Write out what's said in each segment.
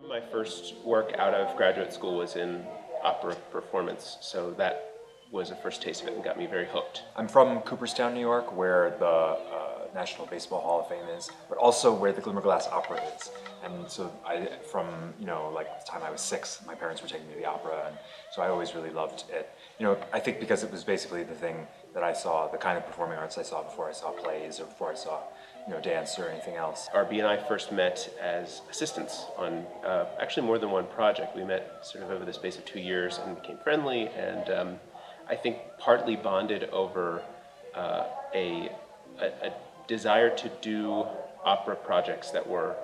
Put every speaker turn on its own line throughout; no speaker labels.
My first work out of graduate school was in opera performance, so that was a first taste of it and got me very hooked.
I'm from Cooperstown, New York, where the National Baseball Hall of Fame is, but also where the Glimmerglass Opera is. And so from, like the time I was 6, my parents were taking me to the opera, and so I always really loved it. I think because it was basically the thing that I saw, the kind of performing arts I saw before I saw plays or before I saw, dance or anything else.
RB and I first met as assistants on actually more than one project. We met sort of over the space of 2 years and became friendly, and I think partly bonded over a desire to do opera projects that were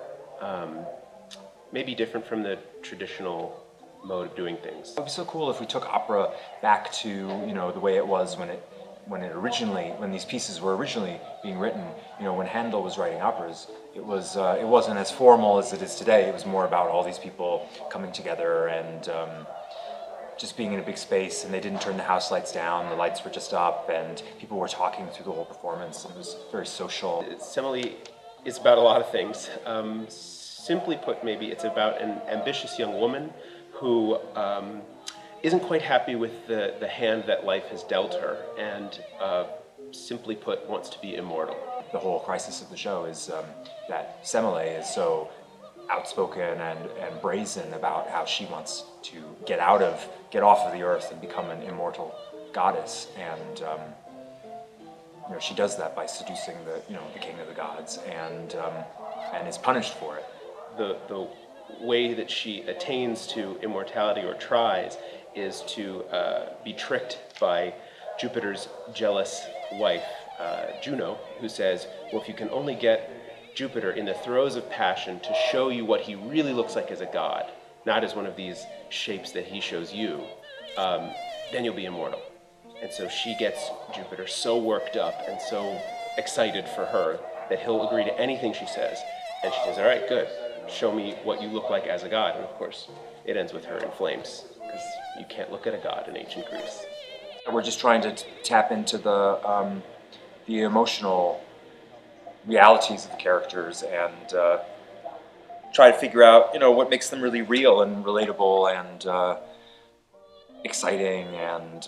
maybe different from the traditional mode of doing things.
It would be so cool if we took opera back to the way it was when these pieces were originally being written. When Handel was writing operas, it wasn't as formal as it is today. It was more about all these people coming together and just being in a big space, and they didn't turn the house lights down, the lights were just up, and people were talking through the whole performance. It was very social.
Semele is about a lot of things. Simply put, maybe it's about an ambitious young woman who isn't quite happy with the hand that life has dealt her, and simply put, wants to be immortal.
The whole crisis of the show is that Semele is so outspoken and brazen about how she wants to get off of the earth and become an immortal goddess, and she does that by seducing the king of the gods, and is punished for it.
The way that she attains to immortality, or tries, is to be tricked by Jupiter's jealous wife, Juno, who says, well, if you can only get Jupiter in the throes of passion to show you what he really looks like as a god, not as one of these shapes that he shows you, then you'll be immortal. And so she gets Jupiter so worked up and so excited for her that he'll agree to anything she says. And she says, all right, good, show me what you look like as a god. And of course, it ends with her in flames, because you can't look at a god in ancient Greece.
We're just trying to tap into the emotional realities of the characters and try to figure out, what makes them really real and relatable and exciting and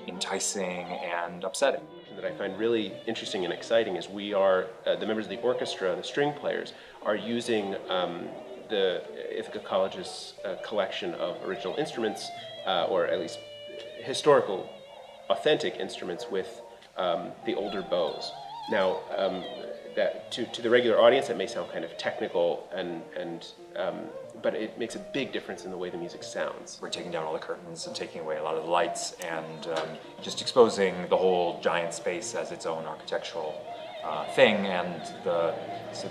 enticing and upsetting.
That I find really interesting and exciting is we are, the members of the orchestra, the string players, are using the Ithaca College's collection of original instruments, or at least historical, authentic instruments with the older bows. Now, that to the regular audience, that may sound kind of technical, but it makes a big difference in the way the music sounds.
We're taking down all the curtains and taking away a lot of the lights and just exposing the whole giant space as its own architectural thing, and the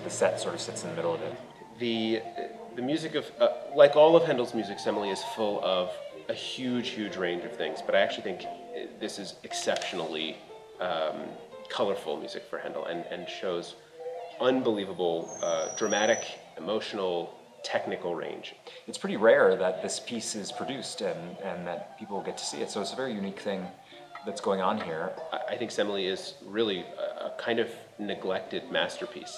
set sort of sits in the middle of it.
The music of, like all of Handel's music, Semele is full of a huge range of things, but I actually think this is exceptionally colorful music for Handel, and shows unbelievable dramatic, emotional, technical range.
It's pretty rare that this piece is produced and that people get to see it, so it's a very unique thing that's going on here.
I think Semele is really a kind of neglected masterpiece.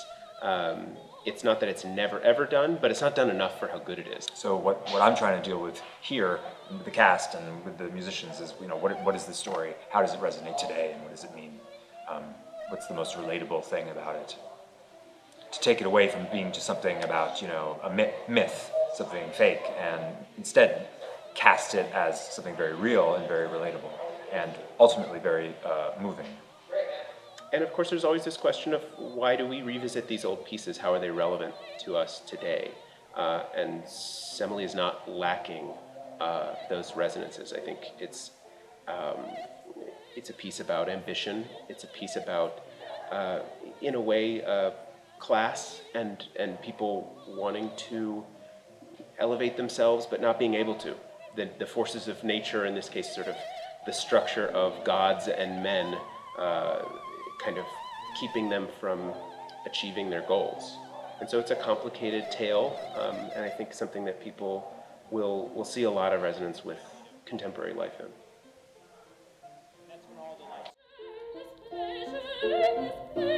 It's not that it's never ever done, but it's not done enough for how good it is.
So what I'm trying to deal with here with the cast and with the musicians is, what is the story? How does it resonate today, and what does it mean? What's the most relatable thing about it? To take it away from being just something about, a myth, something fake, and instead cast it as something very real and very relatable, and ultimately very moving.
And of course, there's always this question of why do we revisit these old pieces? How are they relevant to us today? And Semele is not lacking those resonances. I think it's a piece about ambition. It's a piece about, in a way, class and people wanting to elevate themselves but not being able to. The forces of nature, in this case, sort of the structure of gods and men, kind of keeping them from achieving their goals. And so it's a complicated tale, and I think something that people will see a lot of resonance with contemporary life in.